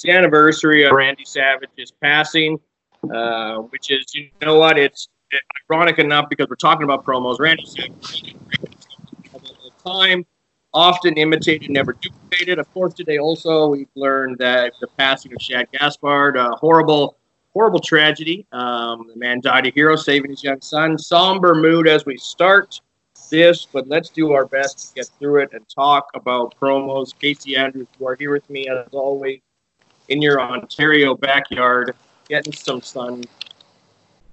the anniversary of Randy Savage's passing, which is, you know what, it's ironic enough because we're talking about promos. Randy Savage, at the time, often imitated, never duplicated. Of course, today also we've learned that the passing of Shad Gaspard, a horrible tragedy. The man died a hero, saving his young son. Somber mood as we start this, but let's do our best to get through it and talk about promos. Casey Andrews, you are here with me as always in your Ontario backyard, getting some sun.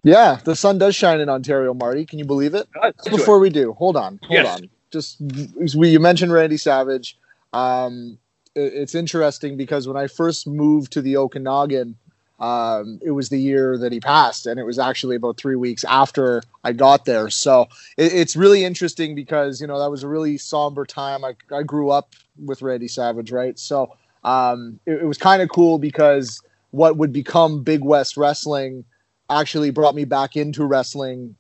Yeah, the sun does shine in Ontario, Marty. Can you believe it? Before we do, hold on. Just you mentioned Randy Savage. It's interesting because when I first moved to the Okanagan, it was the year that he passed, and it was actually about 3 weeks after I got there. So it's really interesting because, that was a really somber time. I grew up with Randy Savage, right? So it was kind of cool because what would become Big West Wrestling actually brought me back into wrestling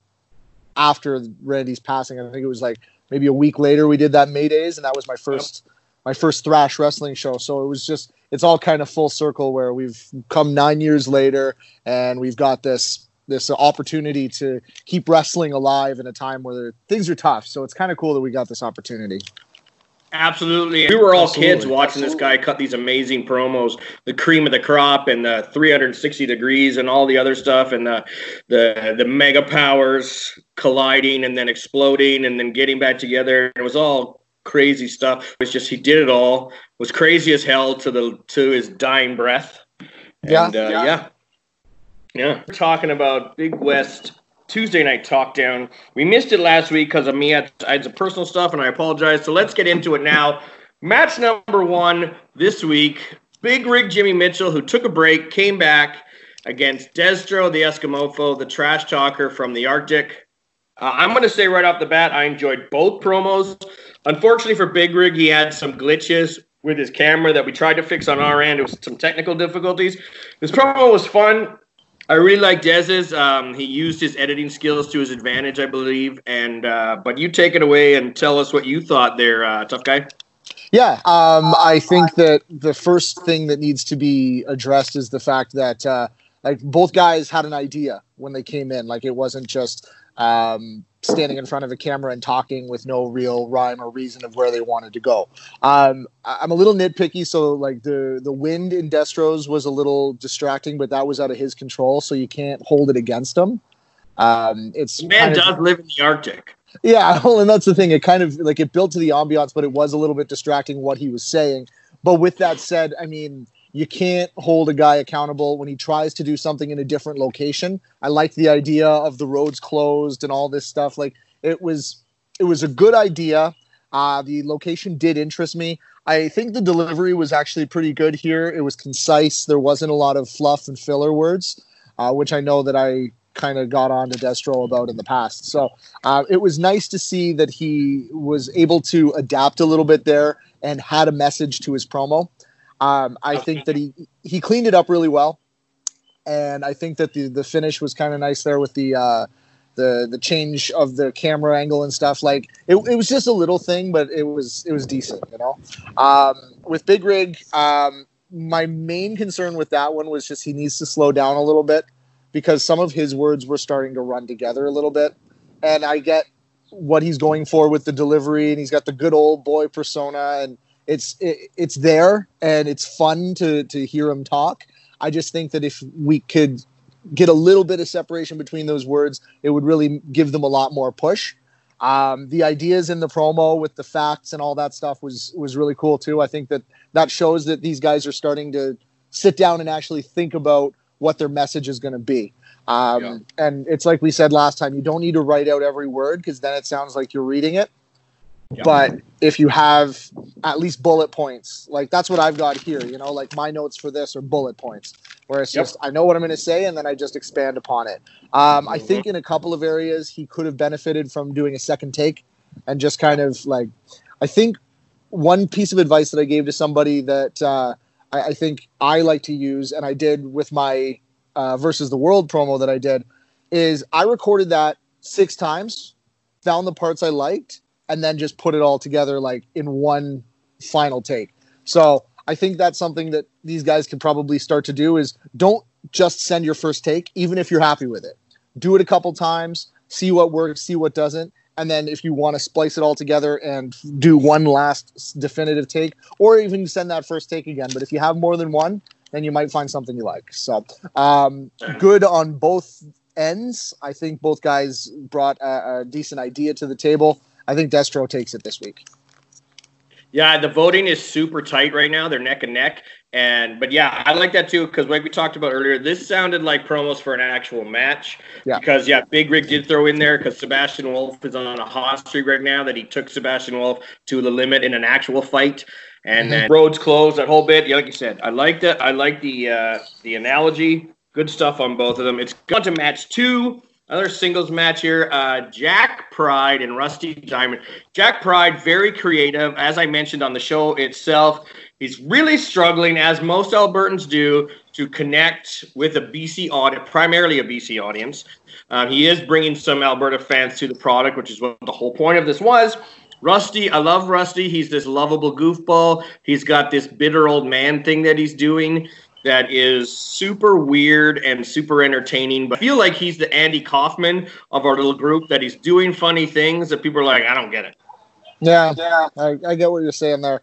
after Randy's passing. I think it was like maybe a week later we did that May Days, and that was my first thrash wrestling show. So it was just, it's all kind of full circle where we've come 9 years later and we've got this opportunity to keep wrestling alive in a time where things are tough. So it's kind of cool that we got this opportunity. Absolutely. We were all kids watching this guy cut these amazing promos, the cream of the crop and the 360 degrees and all the other stuff, and the mega powers colliding and then exploding and then getting back together. It was all crazy stuff. It was just, he did it all. It was crazy as hell to his dying breath. And, yeah. We're talking about Big West Tuesday night TalkDown. We missed it last week because of me. I had some personal stuff, and I apologize. So let's get into it now. Match number 1 this week. Big Rig Jimmy Mitchell, who took a break, came back against Destro, the Eskimofo, the trash talker from the Arctic. I'm going to say right off the bat, I enjoyed both promos. Unfortunately for Big Rig, he had some glitches with his camera that we tried to fix on our end. It was some technical difficulties. This promo was fun. I really like Dez's. He used his editing skills to his advantage, I believe. And but you take it away and tell us what you thought there, tough guy. Yeah, I think that the first thing that needs to be addressed is the fact that like both guys had an idea when they came in. Like it wasn't just standing in front of a camera and talking with no real rhyme or reason of where they wanted to go. I'm a little nitpicky, so like the wind in Destro's was a little distracting, but that was out of his control, so you can't hold it against him. The man does live in the Arctic. Yeah, well, and that's the thing. It kind of like it built to the ambiance, but it was a little bit distracting what he was saying. But with that said, I mean, you can't hold a guy accountable when he tries to do something in a different location. I liked the idea of the roads closed and all this stuff. Like it was a good idea. The location did interest me. I think the delivery was actually pretty good here. It was concise. There wasn't a lot of fluff and filler words, which I know that I kind of got on to Destro about in the past. So it was nice to see that he was able to adapt a little bit there and had a message to his promo. I think that he cleaned it up really well, and I think that the finish was kind of nice there with the change of the camera angle and stuff. Like it was just a little thing, but it was decent, With Big Rig, my main concern with that one was just he needs to slow down a little bit because some of his words were starting to run together a little bit, and I get what he's going for with the delivery, and he's got the good old boy persona, and it's there and it's fun to hear him talk. I just think that if we could get a little bit of separation between those words, it would really give them a lot more push. The ideas in the promo with the facts and all that stuff was really cool too. I think that shows that these guys are starting to sit down and actually think about what their message is going to be. And it's like we said last time, you don't need to write out every word because then it sounds like you're reading it. Yeah. But if you have at least bullet points, like that's what I've got here, like my notes for this are bullet points, where it's just, I know what I'm going to say, and then I just expand upon it. I think in a couple of areas, he could have benefited from doing a second take and just kind of like, I think one piece of advice that I gave to somebody that I think I like to use, and I did with my Versus the World promo that I did, is I recorded that 6 times, found the parts I liked, and then just put it all together like in one final take. So I think that's something that these guys could probably start to do is don't just send your first take, even if you're happy with it. Do it a couple times, see what works, see what doesn't. And then if you want to splice it all together and do one last definitive take, or even send that first take again. But if you have more than one, then you might find something you like. So good on both ends. I think both guys brought a decent idea to the table. I think Destro takes it this week. Yeah, the voting is super tight right now. They're neck and neck. But yeah, I like that too, because like we talked about earlier, this sounded like promos for an actual match. Yeah. Because, Big Rig did throw in there because Sebastian Wolf is on a hot streak right now that he took Sebastian Wolf to the limit in an actual fight. And then roads closed that whole bit. Yeah, like you said, I liked it. I like the analogy. Good stuff on both of them. It's gone to match 2. Another singles match here, Jack Pride and Rusty Diamond. Jack Pride, very creative. As I mentioned on the show itself, he's really struggling, as most Albertans do, to connect with a BC audience, primarily a BC audience. He is bringing some Alberta fans to the product, which is what the whole point of this was. Rusty, I love Rusty. He's this lovable goofball. He's got this bitter old man thing that he's doing that is super weird and super entertaining. But I feel like he's the Andy Kaufman of our little group, that he's doing funny things that people are like, I don't get it. Yeah, I get what you're saying there.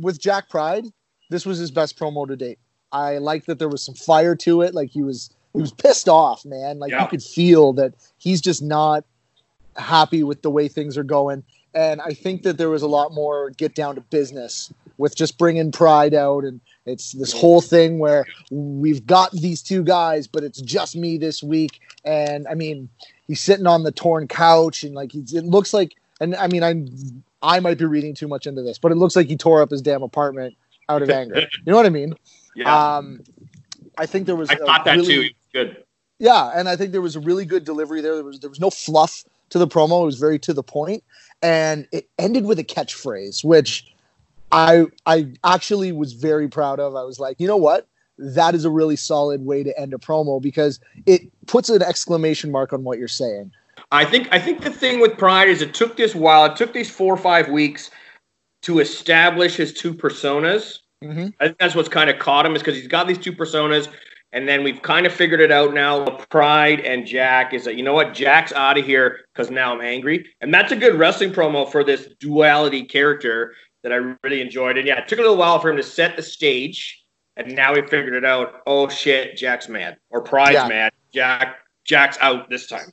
With Jack Pride, this was his best promo to date. I like that there was some fire to it. Like he was pissed off, man. Like you could feel that he's just not happy with the way things are going. And I think that there was a lot more get down to business with just bringing Pride out. And it's this whole thing where we've got these two guys, but it's just me this week. And I mean, he's sitting on the torn couch and like it looks like, and I mean, I might be reading too much into this, but it looks like he tore up his damn apartment out of anger. You know what I mean? Yeah. I think there was. I thought that too. Good. Yeah, and I think there was a really good delivery there. There was no fluff to the promo. It was very to the point, and it ended with a catchphrase, which I actually was very proud of. I was like, you know what? That is a really solid way to end a promo because it puts an exclamation mark on what you're saying. I think the thing with Pride is it took this while. It took these 4 or 5 weeks to establish his two personas. Mm-hmm. I think that's what's kind of caught him, is because he's got these two personas, and then we've kind of figured it out now. Pride and Jack is that, you know what, Jack's out of here because now I'm angry. And that's a good wrestling promo for this duality character that I really enjoyed. And yeah, it took a little while for him to set the stage, and now we figured it out. Oh shit, Jack's mad, or Pride's mad. Jack's out this time.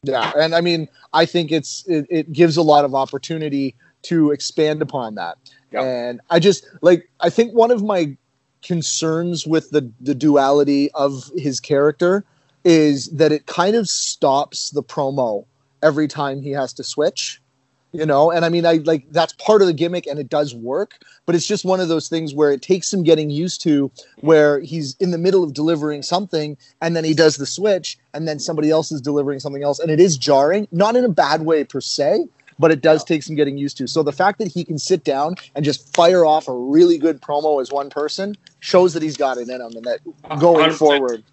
Yeah, and I mean, I think it gives a lot of opportunity to expand upon that. Yep. And I think one of my concerns with the duality of his character is that it kind of stops the promo every time he has to switch, you know? And I mean, that's part of the gimmick and it does work, but it's just one of those things where it takes him getting used to, where he's in the middle of delivering something and then he does the switch and then somebody else is delivering something else. And it is jarring, not in a bad way per se, but it does take some getting used to. So the fact that he can sit down and just fire off a really good promo as one person shows that he's got it in him, and that going 100%. Forward.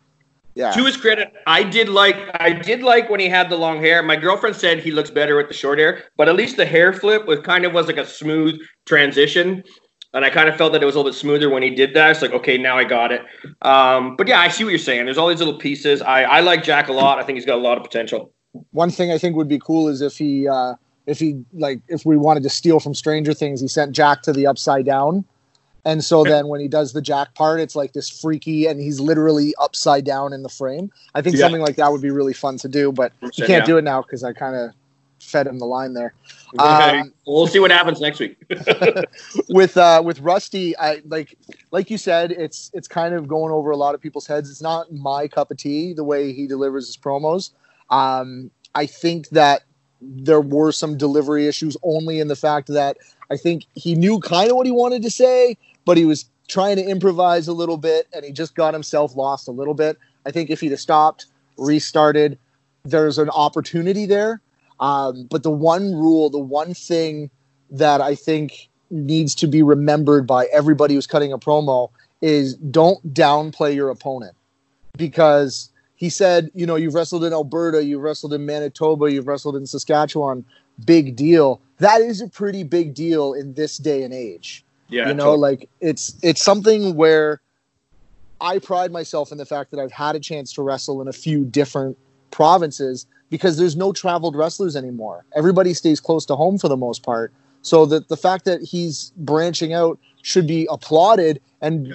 Yeah. To his credit, I did like when he had the long hair. My girlfriend said he looks better with the short hair, but at least the hair flip was like a smooth transition. And I kind of felt that it was a little bit smoother when he did that. It's like, okay, now I got it. But yeah, I see what you're saying. There's all these little pieces. I like Jack a lot. I think he's got a lot of potential. One thing I think would be cool is if we wanted to steal from Stranger Things, he sent Jack to the Upside Down. And so then when he does the Jack part, it's like this freaky, and he's literally upside down in the frame. I think something like that would be really fun to do, but you can't do it now because I kind of fed him the line there. We'll see what happens next week. With Rusty, I like you said, it's kind of going over a lot of people's heads. It's not my cup of tea, the way he delivers his promos. I think that there were some delivery issues, only in the fact that I think he knew kind of what he wanted to say, but he was trying to improvise a little bit, and he just got himself lost a little bit. I think if he'd have stopped, restarted, there's an opportunity there. But the one thing that I think needs to be remembered by everybody who's cutting a promo is don't downplay your opponent, because he said, you know, you've wrestled in Alberta, you've wrestled in Manitoba, you've wrestled in Saskatchewan. Big deal. That is a pretty big deal in this day and age. Yeah, you know, like it's something where I pride myself in the fact that I've had a chance to wrestle in a few different provinces because there's no traveled wrestlers anymore. Everybody stays close to home for the most part. So that the fact that he's branching out should be applauded. And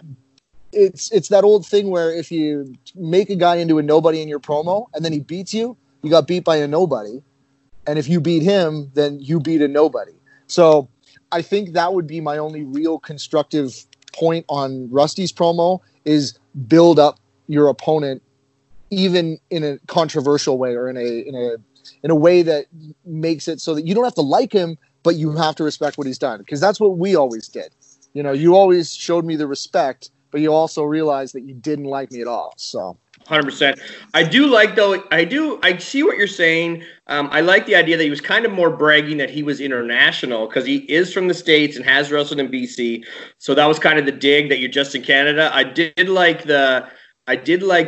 it's that old thing where if you make a guy into a nobody in your promo and then he beats you, you got beat by a nobody. And if you beat him, then you beat a nobody. So I think that would be my only real constructive point on Rusty's promo is build up your opponent even in a controversial way or in a way that makes it so that you don't have to like him, but you have to respect what he's done. Because that's what we always did. You know, you always showed me the respect, but you also realized that you didn't like me at all. So 100%. I do like, though, I see what you're saying. I like the idea that he was kind of more bragging that he was international because he is from the States and has wrestled in BC. So that was kind of the dig that you're just in Canada. I did like the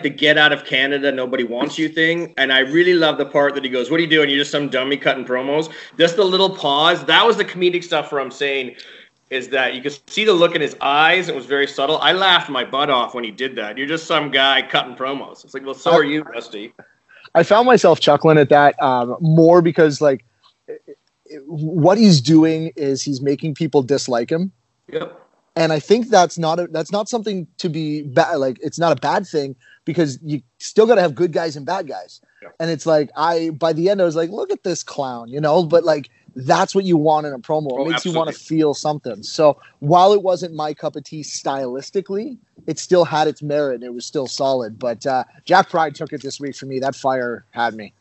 get out of Canada, nobody wants you thing. And I really love the part that he goes, what are you doing? You're just some dummy cutting promos. Just the little pause. That was the comedic stuff where I'm saying is that you could see the look in his eyes. It was very subtle. I laughed my butt off when he did that. You're just some guy cutting promos. It's like, well, so are you, Rusty. I found myself chuckling at that more because, like, what he's doing is he's making people dislike him. Yep. And I think that's not something to be bad. Like, it's not a bad thing because you still got to have good guys and bad guys. Yep. And it's like, by the end, I was like, look at this clown, you know, but like, that's what you want in a promo. It makes you want to feel something. So while it wasn't my cup of tea stylistically, it still had its merit and it was still solid. But Jack Pride took it this week for me. That fire had me.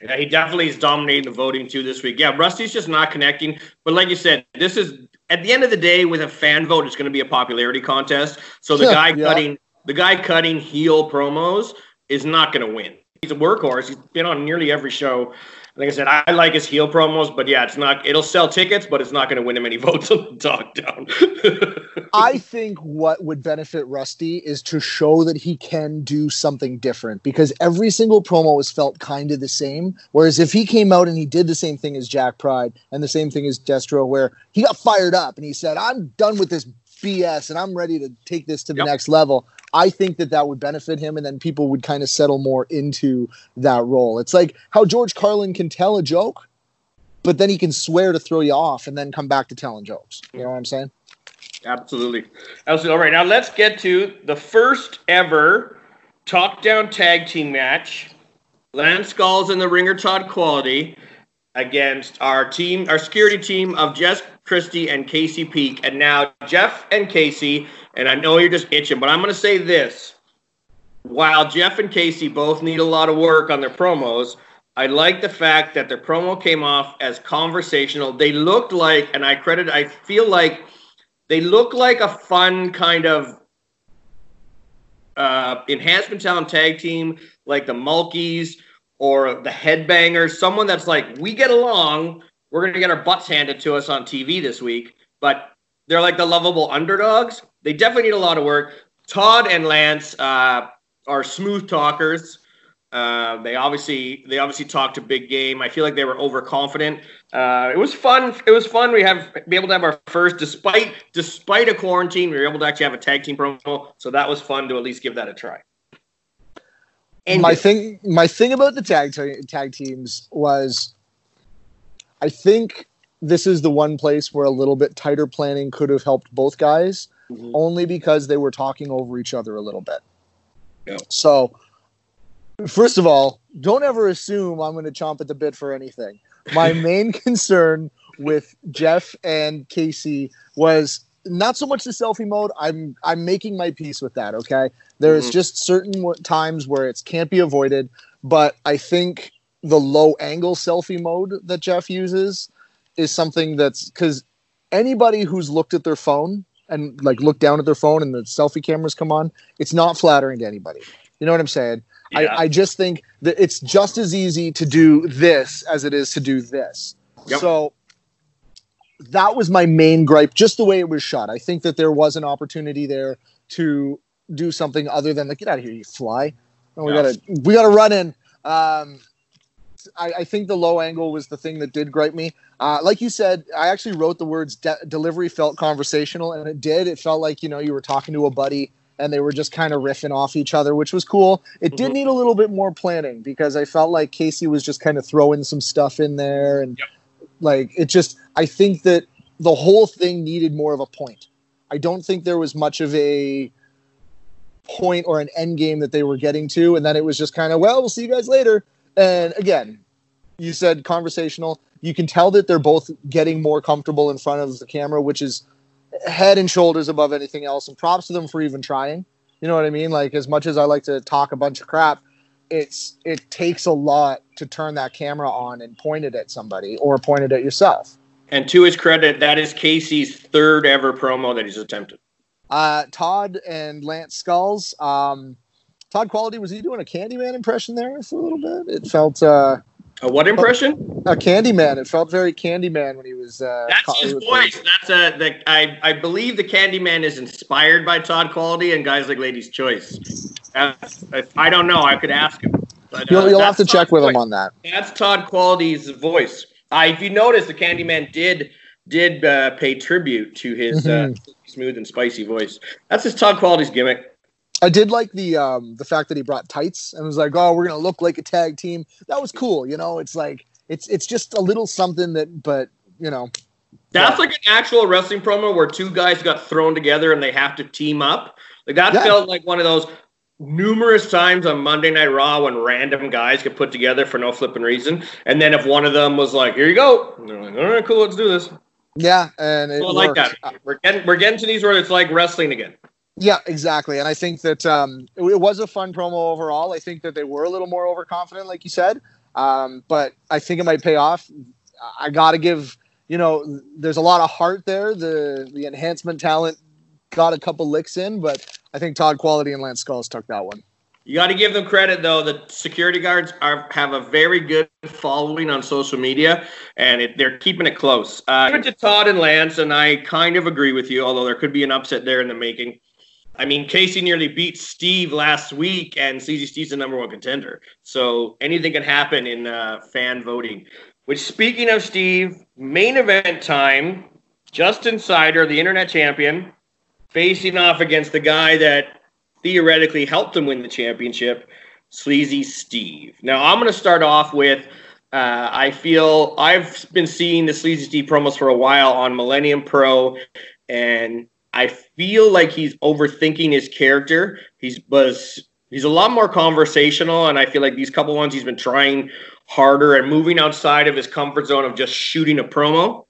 Yeah, he definitely is dominating the voting too this week. Yeah, Rusty's just not connecting. But like you said, this is at the end of the day with a fan vote, it's going to be a popularity contest. So the guy cutting heel promos is not going to win. He's a workhorse. He's been on nearly every show. Like I said, I like his heel promos, but yeah, it'll sell tickets, but it's not going to win him any votes on the TalkDown. I think what would benefit Rusty is to show that he can do something different because every single promo has felt kind of the same. Whereas if he came out and he did the same thing as Jack Pride and the same thing as Destro, where he got fired up and he said, I'm done with this BS and I'm ready to take this to the next level. I think that would benefit him, and then people would kind of settle more into that role. It's like how George Carlin can tell a joke, but then he can swear to throw you off and then come back to telling jokes. You know what I'm saying? Absolutely. All right, now let's get to the first ever TalkDown tag team match. Lance Skulls and the Ringer Todd Quality against our security team of Jess Christie and Casey Peak. And now Jeff and Casey, and I know you're just itching, but I'm going to say this. While Jeff and Casey both need a lot of work on their promos, I like the fact that their promo came off as conversational. They looked like, and I feel like they look like a fun kind of enhancement talent tag team, like the Mulkeys or the Headbangers, someone that's like, we get along, we're going to get our butts handed to us on TV this week, but they're like the lovable underdogs. They definitely need a lot of work. Todd and Lance are smooth talkers. They obviously talked a big game. I feel like they were overconfident. It was fun. It was fun. Be able to have our first, despite a quarantine, we were able to actually have a tag team promo. So that was fun to at least give that a try. And my thing about the tag teams was, I think this is the one place where a little bit tighter planning could have helped both guys, only because they were talking over each other a little bit. Yeah. So, first of all, don't ever assume I'm going to chomp at the bit for anything. My main concern with Jeff and Casey was not so much the selfie mode. I'm making my peace with that, okay? There's just certain times where it can't be avoided, but I think the low angle selfie mode that Jeff uses is something that's, because anybody who's looked at their phone and like looked down at their phone and the selfie cameras come on, it's not flattering to anybody. You know what I'm saying? Yeah. I just think that it's just as easy to do this as it is to do this. Yep. So that was my main gripe, just the way it was shot. I think that there was an opportunity there to do something other than like, get out of here, you fly. We gotta run in. I think the low angle was the thing that did gripe me. Like you said, I actually wrote the words delivery felt conversational, and it did. It felt like, you know, you were talking to a buddy and they were just kind of riffing off each other, which was cool. It did need a little bit more planning because I felt like Casey was just kind of throwing some stuff in there. And like, it just, I think that the whole thing needed more of a point. I don't think there was much of a point or an end game that they were getting to. And then it was just kind of, well, we'll see you guys later. And again, you said conversational. You can tell that they're both getting more comfortable in front of the camera, which is head and shoulders above anything else. And props to them for even trying. You know what I mean? Like, as much as I like to talk a bunch of crap, it takes a lot to turn that camera on and point it at somebody or point it at yourself. And to his credit, that is Casey's third ever promo that he's attempted. Todd and Lance Skulls. Todd Quality, was he doing a Candyman impression there for a little bit? It felt a what impression? A Candyman. It felt very Candyman when he was. That's his voice. I believe the Candyman is inspired by Todd Quality and guys like Ladies Choice. I don't know. I could ask him. But, you'll have to check with him on that. That's Todd Quality's voice. If you notice, the Candyman did pay tribute to his smooth and spicy voice. That's his Todd Quality's gimmick. I did like the fact that he brought tights and was like, "Oh, we're gonna look like a tag team." That was cool, you know. It's like it's just a little something that, but you know, that's like an actual wrestling promo where two guys got thrown together and they have to team up. Like that felt like one of those numerous times on Monday Night Raw when random guys get put together for no flipping reason, and then if one of them was like, "Here you go," and they're like, "All right, cool, let's do this." Yeah, and it like that. We're getting to these where it's like wrestling again. Yeah, exactly. And I think that it was a fun promo overall. I think that they were a little more overconfident, like you said. But I think it might pay off. I got to give, you know, there's a lot of heart there. The enhancement talent got a couple licks in, but I think Todd Quality and Lance Skulls took that one. You got to give them credit, though. The security guards have a very good following on social media, and they're keeping it close. Even to Todd and Lance, and I kind of agree with you, although there could be an upset there in the making. I mean, Casey nearly beat Steve last week, and Sleazy Steve's the number one contender. So anything can happen in fan voting. Which, speaking of Steve, main event time, Justin Cider, the internet champion, facing off against the guy that theoretically helped him win the championship, Sleazy Steve. Now, I'm going to start off with, I feel I've been seeing the Sleazy Steve promos for a while on Millennium Pro, and I feel like he's overthinking his character. He's a lot more conversational, and I feel like these couple ones he's been trying harder and moving outside of his comfort zone of just shooting a promo.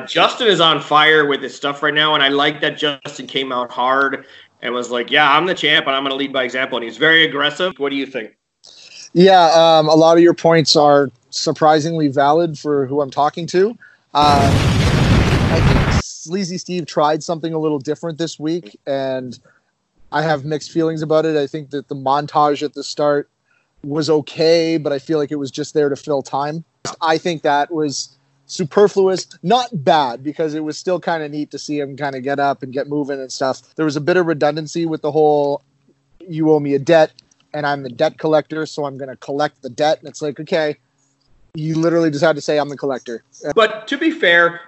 Justin is on fire with his stuff right now, and I like that Justin came out hard and was like, yeah, I'm the champ, and I'm going to lead by example, and he's very aggressive. What do you think? Yeah, a lot of your points are surprisingly valid for who I'm talking to. I think Sleazy Steve tried something a little different this week, and I have mixed feelings about it. I think that the montage at the start was okay, but I feel like it was just there to fill time. I think that was superfluous, not bad, because it was still kind of neat to see him kind of get up and get moving and stuff. There was a bit of redundancy with the whole, you owe me a debt, and I'm the debt collector, so I'm going to collect the debt. And it's like, okay, you literally just had to say I'm the collector. But to be fair,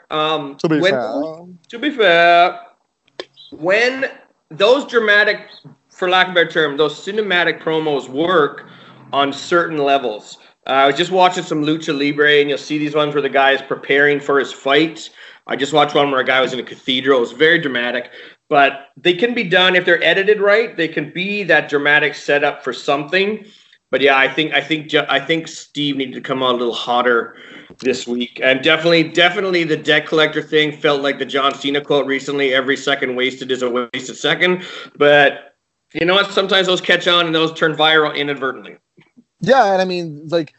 when those dramatic, for lack of a better term, those cinematic promos work on certain levels. I was just watching some Lucha Libre, and you'll see these ones where the guy is preparing for his fight. I just watched one where a guy was in a cathedral. It was very dramatic. But they can be done if they're edited right. They can be that dramatic setup for something. But yeah, I think Steve needed to come out a little hotter this week. And definitely the debt collector thing felt like the John Cena quote recently, every second wasted is a wasted second. But you know what? Sometimes those catch on and those turn viral inadvertently. Yeah, and I mean, like,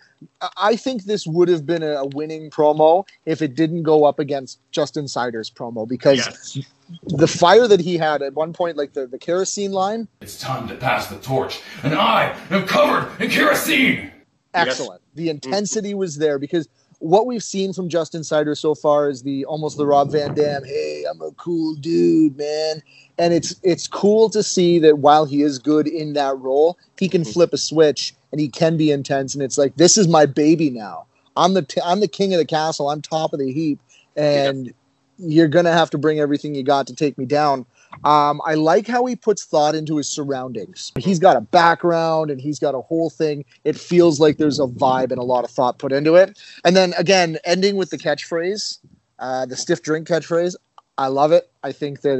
I think this would have been a winning promo if it didn't go up against Justin Cider's promo, because the fire that he had at one point, like the kerosene line. It's time to pass the torch, and I am covered in kerosene. Excellent. Yes. The intensity was there, because what we've seen from Justin Cider so far is almost the Rob Van Dam, hey, I'm a cool dude, man. And it's cool to see that while he is good in that role, he can flip a switch and he can be intense. And it's like, this is my baby now. I'm the king of the castle. I'm top of the heap, and you're gonna have to bring everything you got to take me down. I like how he puts thought into his surroundings. He's got a background and he's got a whole thing. It feels like there's a vibe and a lot of thought put into it. And then again, ending with the catchphrase, the stiff drink catchphrase. I love it. I think that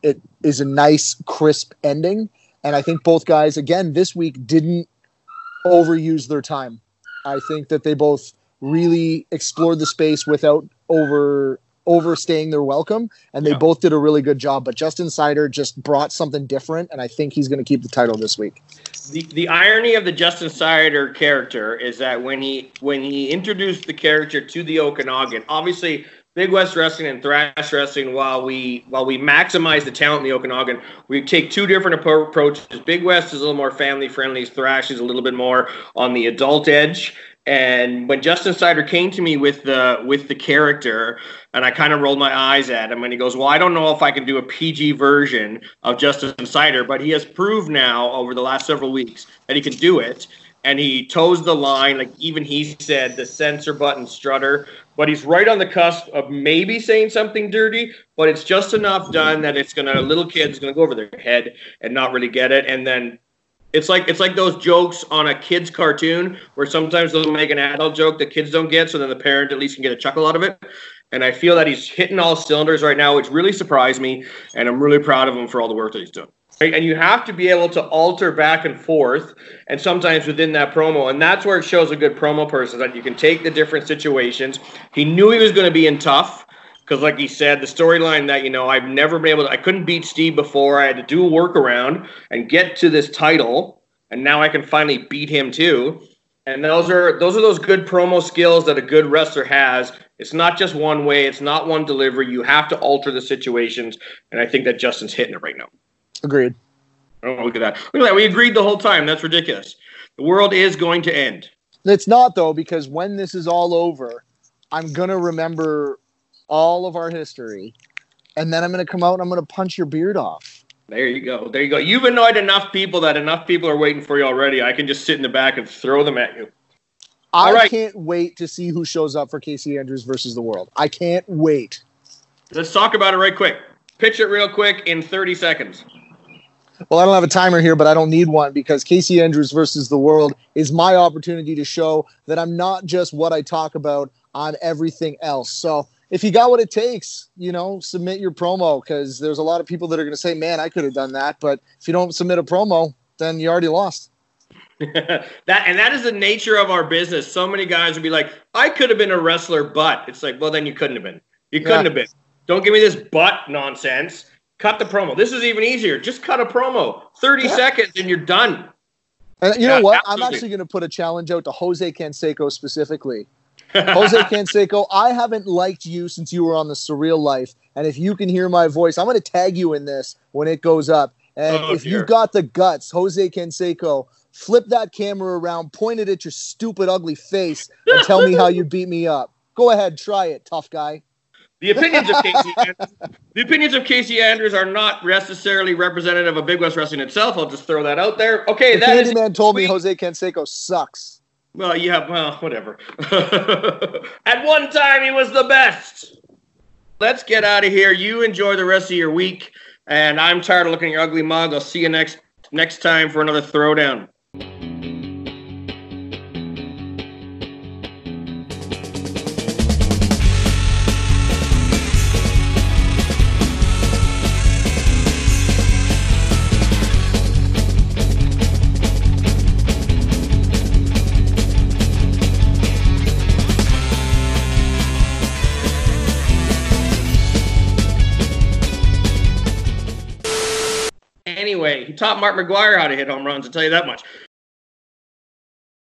it is a nice, crisp ending. And I think both guys, again, this week didn't overuse their time. I think that they both really explored the space without overstaying their welcome, and they both did a really good job. But Justin Cider just brought something different, and I think he's going to keep the title this week. The irony of the Justin Cider character is that when he introduced the character to the Okanagan, obviously Big West Wrestling and Thrash Wrestling, while we maximize the talent in the Okanagan, we take two different approaches. Big West is a little more family friendly. Thrash is a little bit more on the adult edge. And when Justin Cider came to me with the character, and I kind of rolled my eyes at him, and he goes, well, I don't know if I can do a PG version of Justin Cider, but he has proved now over the last several weeks that he can do it. And he toes the line, like even he said, the censor button strutter. But he's right on the cusp of maybe saying something dirty, but it's just enough done that little kid's gonna go over their head and not really get it. And then it's like those jokes on a kid's cartoon where sometimes they'll make an adult joke that kids don't get, so then the parent at least can get a chuckle out of it. And I feel that he's hitting all cylinders right now, which really surprised me, and I'm really proud of him for all the work that he's doing. And you have to be able to alter back and forth, and sometimes within that promo, and that's where it shows a good promo person, that you can take the different situations. He knew he was going to be in tough, because like he said, the storyline that, I've never been able to, I couldn't beat Steve before. I had to do a workaround and get to this title, and now I can finally beat him too. And those are those good promo skills that a good wrestler has. It's not just one way. It's not one delivery. You have to alter the situations, and I think that Justin's hitting it right now. Agreed. Oh, look at that. Look at that. We agreed the whole time. That's ridiculous. The world is going to end. It's not, though, because when this is all over, I'm going to remember all of our history, and then I'm going to come out and I'm going to punch your beard off. There you go. There you go. You've annoyed enough people that enough people are waiting for you already. I can just sit in the back and throw them at you. I can't wait to see who shows up for Casey Andrews versus the world. I can't wait. Let's talk about it right quick. Pitch it real quick in 30 seconds. Well, I don't have a timer here, but I don't need one, because Casey Andrews versus the world is my opportunity to show that I'm not just what I talk about on everything else. So if you got what it takes, submit your promo, because there's a lot of people that are going to say, man, I could have done that. But if you don't submit a promo, then you already lost. that is the nature of our business. So many guys would be like, I could have been a wrestler, but it's like, well, then you couldn't have been. You couldn't have been. Don't give me this but nonsense. Cut the promo. This is even easier. Just cut a promo. 30 seconds and you're done. And you know what? Absolutely. I'm actually going to put a challenge out to Jose Canseco specifically. Jose Canseco, I haven't liked you since you were on the Surreal Life. And if you can hear my voice, I'm going to tag you in this when it goes up. And you've got the guts, Jose Canseco, flip that camera around, point it at your stupid, ugly face, and tell me how you beat me up. Go ahead, try it, tough guy. The opinions of Casey Andrews are not necessarily representative of Big West Wrestling itself. I'll just throw that out there. Okay, the Candyman told me Jose Canseco sucks. Well, whatever. At one time, he was the best. Let's get out of here. You enjoy the rest of your week, and I'm tired of looking at your ugly mug. I'll see you next time for another Throwdown. Anyway, he taught Mark McGuire how to hit home runs, I'll tell you that much.